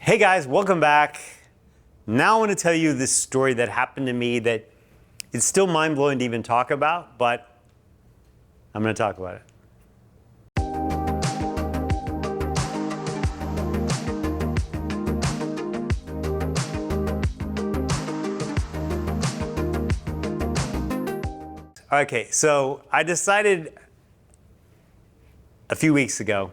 Hey guys, welcome back. Now I want to tell you this story that happened to me that it's still mind-blowing to even talk about, but I'm going to talk about it. Okay, so I decided a few weeks ago,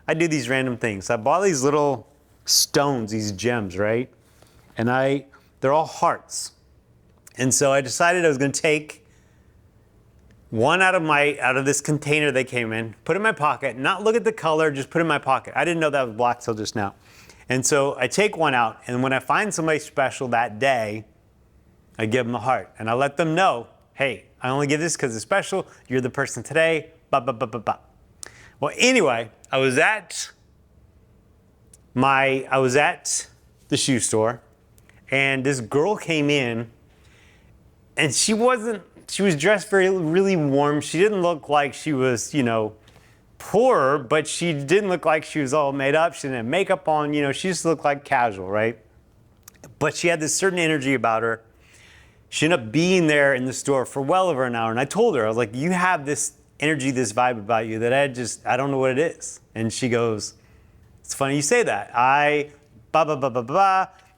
I do these random things. I bought these little stones, these gems, right? And they're all hearts. And so I decided I was going to take one out of this container they came in, put it in my pocket, not look at the color, just put it in my pocket. I didn't know that was black till just now. And so I take one out, and when I find somebody special that day, I give them a heart. And I let them know, hey, I only give this because it's special. You're the person today. Ba, ba, ba, ba, ba. Well, anyway, I was at the shoe store, and this girl came in, and she was dressed really warm. She didn't look like she was, poor, but she didn't look like she was all made up. She didn't have makeup on, she just looked like casual, right? But she had this certain energy about her. She ended up being there in the store for well over an hour, and I told her, I was like, you have this energy, this vibe about you that I don't know what it is. And she goes, it's funny you say that. I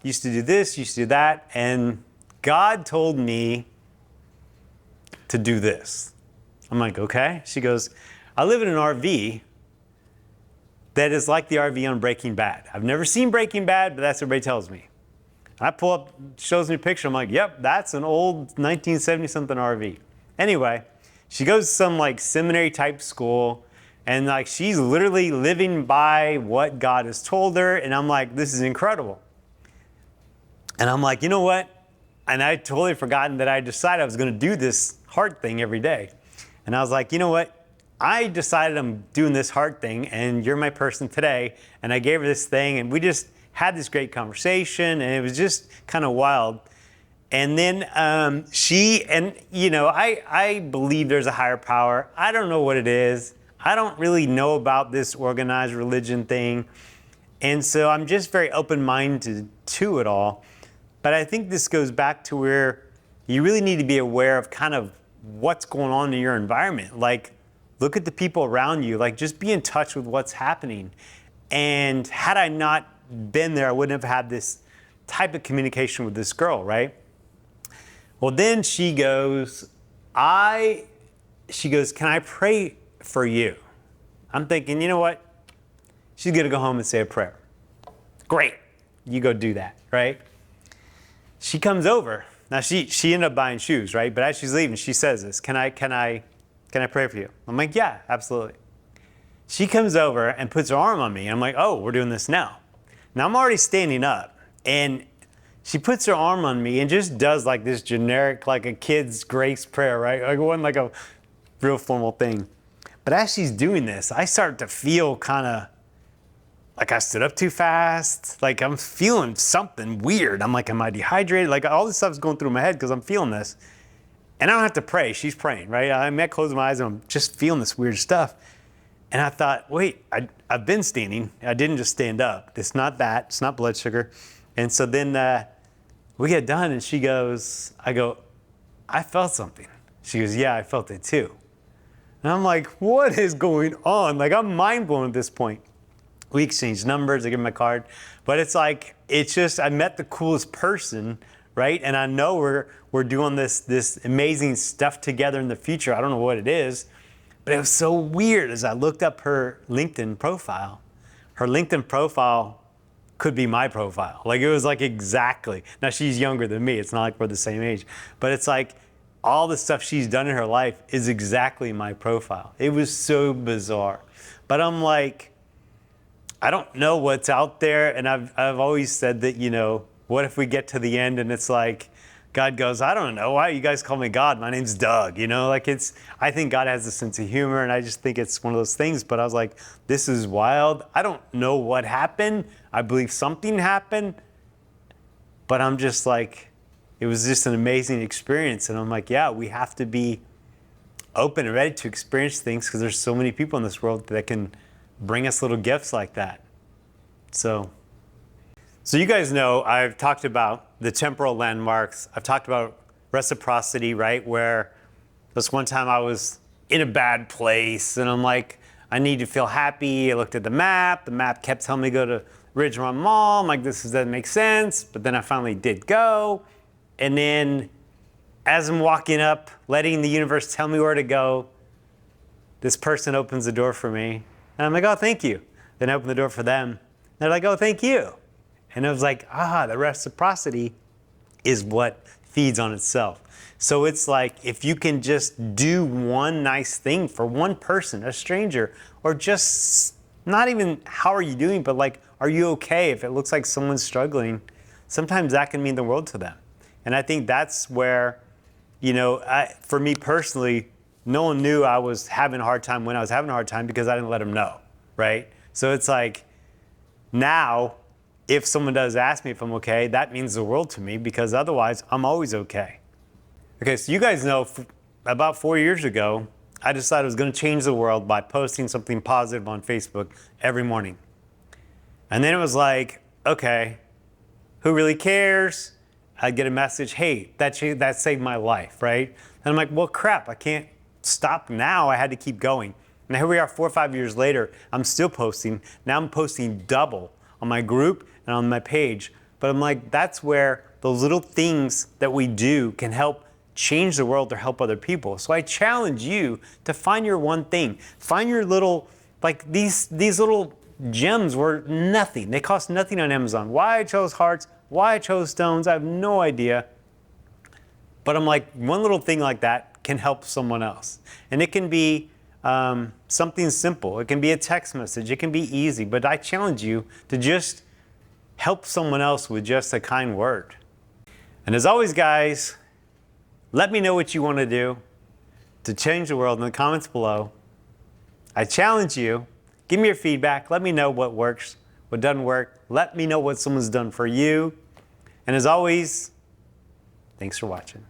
used to do this, used to do that, and God told me to do this. I'm like, okay. She goes, I live in an RV that is like the RV on Breaking Bad. I've never seen Breaking Bad, but that's what everybody tells me. I pull up, shows me a picture, I'm like, yep, that's an old 1970-something RV. Anyway, she goes to some seminary type school, and she's literally living by what God has told her, and I'm like, this is incredible. And I'm like, you know what? And I totally forgotten that I decided I was going to do this heart thing every day. And I was like, you know what? I decided I'm doing this heart thing, and you're my person today. And I gave her this thing, and we just had this great conversation, and it was just kind of wild. And then I believe there's a higher power. I don't know what it is. I don't really know about this organized religion thing. And so I'm just very open-minded to it all. But I think this goes back to where you really need to be aware of kind of what's going on in your environment. Look at the people around you. Just be in touch with what's happening. And had I not been there, I wouldn't have had this type of communication with this girl, right? Well, then she goes, can I pray for you? I'm thinking, you know what? She's going to go home and say a prayer. Great. You go do that, right? She comes over. Now, she ended up buying shoes, right? But as she's leaving, she says this, can I pray for you? I'm like, yeah, absolutely. She comes over and puts her arm on me. I'm like, oh, we're doing this now. Now, I'm already standing up. And she puts her arm on me and just does this generic, a kid's grace prayer, right? It wasn't a real formal thing. But as she's doing this, I start to feel kind of I stood up too fast. I'm feeling something weird. I'm like, am I dehydrated? All this stuff's going through my head because I'm feeling this. And I don't have to pray. She's praying, right? I close my eyes and I'm just feeling this weird stuff. And I thought, wait, I've been standing. I didn't just stand up. It's not that. It's not blood sugar. And so then we get done and she goes, I felt something. She goes, yeah, I felt it too. And I'm like, what is going on? I'm mind blown at this point. We exchanged numbers, I give him my card. But it's just, I met the coolest person, right? And I know we're doing this amazing stuff together in the future. I don't know what it is, but it was so weird as I looked up her LinkedIn profile. Her LinkedIn profile could be my profile. It was exactly. Now she's younger than me. It's not we're the same age, but it's all the stuff she's done in her life is exactly my profile. It was so bizarre. But I'm I don't know what's out there. And I've always said that, what if we get to the end and it's God goes, I don't know, why you guys call me God? My name's Doug, I think God has a sense of humor, and I just think it's one of those things. But I was like, this is wild. I don't know what happened. I believe something happened, but I'm just it was just an amazing experience. And I'm yeah, we have to be open and ready to experience things because there's so many people in this world that can bring us little gifts like that. So you guys know I've talked about the temporal landmarks. I've talked about reciprocity, right? Where this one time I was in a bad place and I'm like, I need to feel happy. I looked at the map. The map kept telling me to go to Ridgemont Mall. I'm like, this doesn't make sense. But then I finally did go. And then as I'm walking up, letting the universe tell me where to go, this person opens the door for me. And I'm like, oh, thank you. Then I open the door for them. They're like, oh, thank you. And I was like, the reciprocity is what feeds on itself. So it's like, if you can just do one nice thing for one person, a stranger, or just not even how are you doing, but like, are you okay? If it looks like someone's struggling, sometimes that can mean the world to them. And I think that's where, for me personally, no one knew I was having a hard time when I was having a hard time because I didn't let them know, right? So it's like, now, if someone does ask me if I'm okay, that means the world to me because otherwise I'm always okay. Okay, so you guys know about 4 years ago, I decided I was going to change the world by posting something positive on Facebook every morning. And then it was like, okay, who really cares? I'd get a message, hey, that saved my life, right? And I'm like, well, crap, I can't stop now. I had to keep going. Now here we are 4 or 5 years later, I'm still posting. Now I'm posting double on my group and on my page. But I'm like, that's where those little things that we do can help change the world or help other people. So I challenge you to find your one thing. Find your little, like these little gems were nothing. They cost nothing on Amazon. Why I chose hearts, why I chose stones, I have no idea. But I'm like, one little thing like that can help someone else. And it can be something simple. It can be a text message. It can be easy. But I challenge you to just help someone else with just a kind word. And as always, guys, let me know what you want to do to change the world in the comments below. I challenge you. Give me your feedback. Let me know what works, what doesn't work. Let me know what someone's done for you. And as always, thanks for watching.